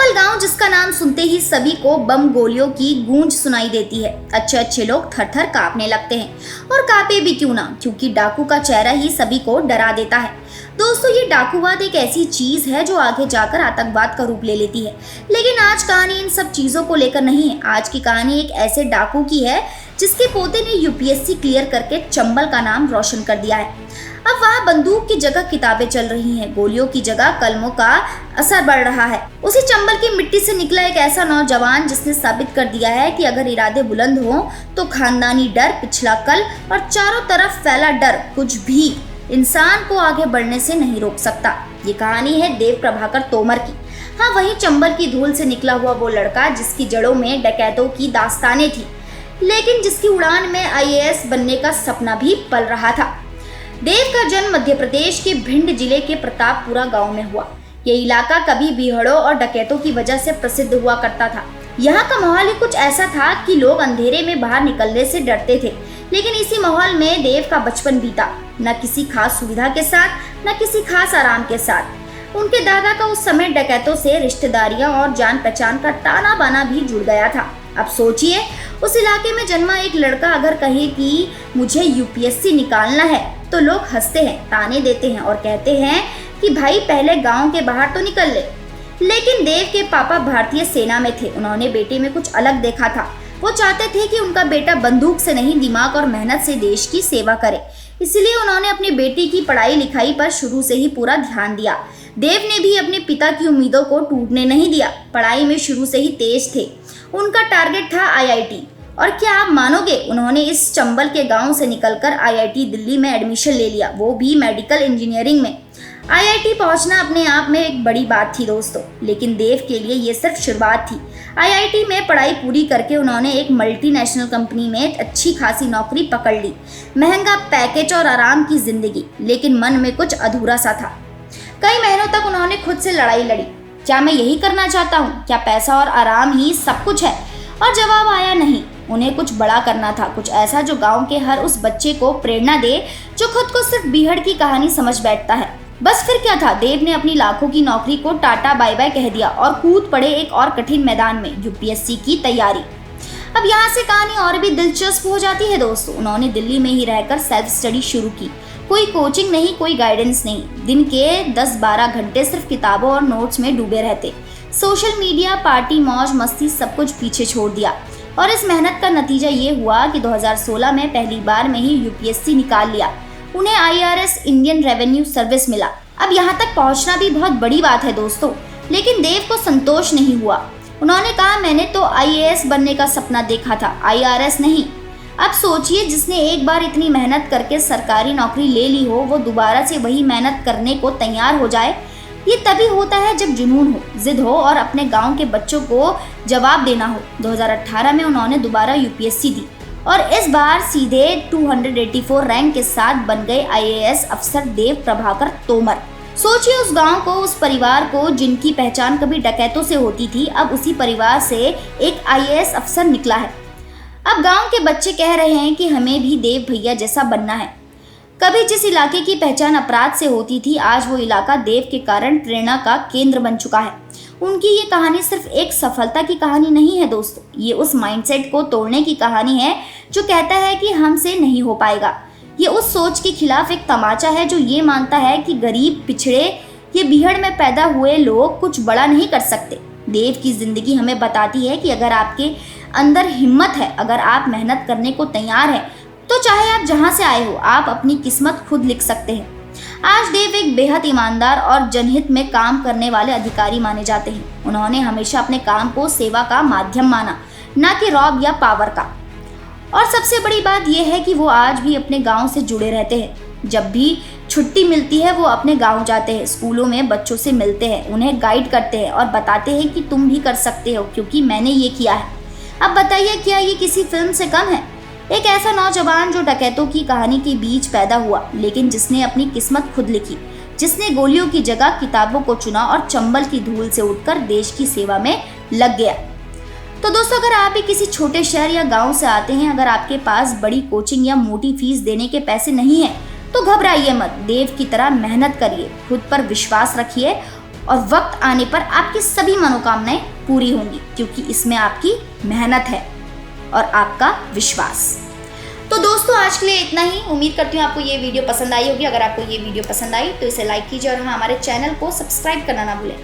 चंबल गांव जिसका नाम सुनते ही सभी को बम गोलियों की गूंज सुनाई देती है। अच्छे अच्छे लोग थर थर कांपने लगते हैं और कांपे भी क्यों ना, क्योंकि डाकू का चेहरा ही सभी को डरा देता है। दोस्तों, ये डाकूवाद एक ऐसी चीज है जो आगे जाकर आतंकवाद का रूप ले लेती है। लेकिन आज कहानी इन सब चीजों को लेकर नहीं है। आज की कहानी एक ऐसे डाकू की है जिसके पोते ने यूपीएससी क्लियर करके चंबल का नाम रोशन कर दिया है। अब वहाँ बंदूक की जगह किताबें चल रही हैं, गोलियों की जगह कलमों का असर बढ़ रहा है। उसी चंबल की मिट्टी से निकला एक ऐसा नौजवान जिसने साबित कर दिया है कि अगर इरादे बुलंद हों तो खानदानी डर, पिछला कल और चारों तरफ फैला डर कुछ भी इंसान को आगे बढ़ने से नहीं रोक सकता। ये कहानी है देव प्रभाकर तोमर की। हाँ, वही चंबल की धूल से निकला हुआ वो लड़का जिसकी जड़ों में डकैतों की दास्तानें थी, लेकिन जिसकी उड़ान में आईएएस बनने का सपना भी पल रहा था। देव का जन्म मध्य प्रदेश के भिंड जिले के प्रतापपुरा गांव में हुआ। ये इलाका कभी बीहड़ों और डकैतों की वजह से प्रसिद्ध हुआ करता था। यहाँ का माहौल ही कुछ ऐसा था कि लोग अंधेरे में बाहर निकलने से डरते थे। लेकिन इसी माहौल में देव का बचपन बीता, न किसी खास सुविधा के साथ, न किसी खास आराम के साथ। उनके दादा का उस समय डकैतों से रिश्तेदारियां और जान पहचान का ताना बाना भी जुड़ गया था। अब सोचिए, उस इलाके में जन्मा एक लड़का अगर कहे कि मुझे यूपीएससी निकालना है तो लोग हंसते हैं, ताने देते हैं और कहते हैं कि भाई पहले गांव के बाहर तो निकल ले। लेकिन देव के पापा भारतीय सेना में थे। उन्होंने बेटे में कुछ अलग देखा था। वो चाहते थे कि उनका बेटा बंदूक से नहीं, दिमाग और मेहनत से देश की सेवा करे। इसलिए उन्होंने अपनी बेटी की पढ़ाई लिखाई पर शुरू से ही पूरा ध्यान दिया। देव ने भी अपने पिता की उम्मीदों को टूटने नहीं दिया। पढ़ाई में शुरू से ही तेज थे। उनका टारगेट था आईआईटी। और क्या आप मानोगे, उन्होंने इस चंबल के गांव से निकलकर आईआईटी दिल्ली में एडमिशन ले लिया, वो भी मेडिकल इंजीनियरिंग में। आईआईटी पहुंचना अपने आप में एक बड़ी बात थी दोस्तों, लेकिन देव के लिए ये सिर्फ शुरुआत थी। आईआईटी में पढ़ाई पूरी करके उन्होंने एक मल्टीनेशनल कंपनी में अच्छी खासी नौकरी पकड़ ली, महंगा पैकेज और आराम की जिंदगी। लेकिन मन में कुछ अधूरा सा था। कई महीनों तक उन्होंने खुद से लड़ाई लड़ी, क्या मैं यही करना चाहता हूँ? क्या पैसा और आराम ही सब कुछ है? और जवाब आया नहीं। उन्हें कुछ बड़ा करना था, कुछ ऐसा जो गांव के हर उस बच्चे को प्रेरणा दे जो खुद को सिर्फ बीहड़ की कहानी समझ बैठता है। बस फिर क्या था, देव ने अपनी लाखों की नौकरी को टाटा बाय बाय कह दिया और कूद पड़े एक और कठिन मैदान में, यूपीएससी की तैयारी। अब यहाँ से कहानी और भी दिलचस्प हो जाती है दोस्तों। उन्होंने दिल्ली में ही रहकर सेल्फ स्टडी शुरू की। कोई कोचिंग नहीं, कोई गाइडेंस नहीं। दिन के 10-12 घंटे सिर्फ किताबों और नोट्स में डूबे रहते। सोशल मीडिया, पार्टी, मौज मस्ती सब कुछ पीछे छोड़ दिया। और इस मेहनत का नतीजा ये हुआ कि 2016 में पहली बार में ही यूपीएससी निकाल लिया। उन्हें आईआरएस, इंडियन रेवेन्यू सर्विस मिला। अब यहाँ तक पहुँचना भी बहुत बड़ी बात है दोस्तों। लेकिन देव को संतोष नहीं हुआ। उन्होंने कहा, मैंने तो आईएएस बनने का सपना देखा था, आईआरएस नहीं। अब सोचिए, जिसने एक बार इतनी मेहनत करके सरकारी नौकरी ले ली हो, वो दोबारा से वही मेहनत करने को तैयार हो जाए। ये तभी होता है जब जुनून हो, जिद हो और अपने गांव के बच्चों को जवाब देना हो। 2018 में उन्होंने दोबारा यूपीएससी दी और इस बार सीधे 284 रैंक के साथ बन गए आईएएस अफसर देव प्रभाकर तोमर। सोचिए उस गांव को, उस परिवार को जिनकी पहचान कभी डकैतों से होती थी, अब उसी परिवार से एक आईएएस अफसर निकला है। अब गांव के बच्चे कह रहे हैं कि हमें भी देव भैया जैसा बनना है। कभी जिस इलाके की पहचान अपराध से होती थी, आज वो इलाका देव के कारण प्रेरणा का केंद्र बन चुका है। उनकी ये कहानी सिर्फ एक सफलता की कहानी नहीं है दोस्तों, ये उस माइंडसेट को तोड़ने की कहानी है जो कहता है कि हमसे नहीं हो पाएगा। ये उस सोच के खिलाफ एक तमाचा है जो ये मानता है कि गरीब, पिछड़े, ये बीहड़ में पैदा हुए लोग कुछ बड़ा नहीं कर सकते। देव की जिंदगी हमें बताती है कि अगर आपके अंदर हिम्मत है, अगर आप मेहनत करने को तैयार हैं, तो चाहे आप जहां से आए हो, आप अपनी किस्मत खुद लिख सकते हैं। आज देव एक बेहद ईमानदार और जनहित में काम करने वाले अधिकारी माने जाते हैं। उन्होंने हमेशा अपने काम को सेवा का माध्यम माना, ना कि रॉब या पावर का। और सबसे बड़ी बात यह है कि वो आज भी अपने गांव से जुड़े रहते हैं। जब भी छुट्टी मिलती है वो अपने गांव जाते हैं, स्कूलों में बच्चों से मिलते हैं, उन्हें गाइड करते हैं और बताते हैं कि तुम भी कर सकते हो क्योंकि मैंने ये किया है। अब बताइए, क्या ये किसी फिल्म से कम है? एक ऐसा नौजवान जो डकैतों की कहानी के बीच पैदा हुआ, लेकिन जिसने अपनी किस्मत खुद लिखी, जिसने गोलियों की जगह किताबों को चुना और चंबल की धूल से उठकर देश की सेवा में लग गया। तो दोस्तों, अगर आप भी किसी छोटे शहर या गांव से आते हैं, अगर आपके पास बड़ी कोचिंग या मोटी फीस देने के पैसे नहीं है, तो घबराइए मत। देव की तरह मेहनत करिए, खुद पर विश्वास रखिए और वक्त आने पर आपकी सभी मनोकामनाएं पूरी होंगी, क्योंकि इसमें आपकी मेहनत है और आपका विश्वास। तो दोस्तों आज के लिए इतना ही। उम्मीद करती हूँ आपको ये वीडियो पसंद आई होगी। अगर आपको ये वीडियो पसंद आई तो इसे लाइक कीजिए और हाँ, हमारे चैनल को सब्सक्राइब करना ना भूलें।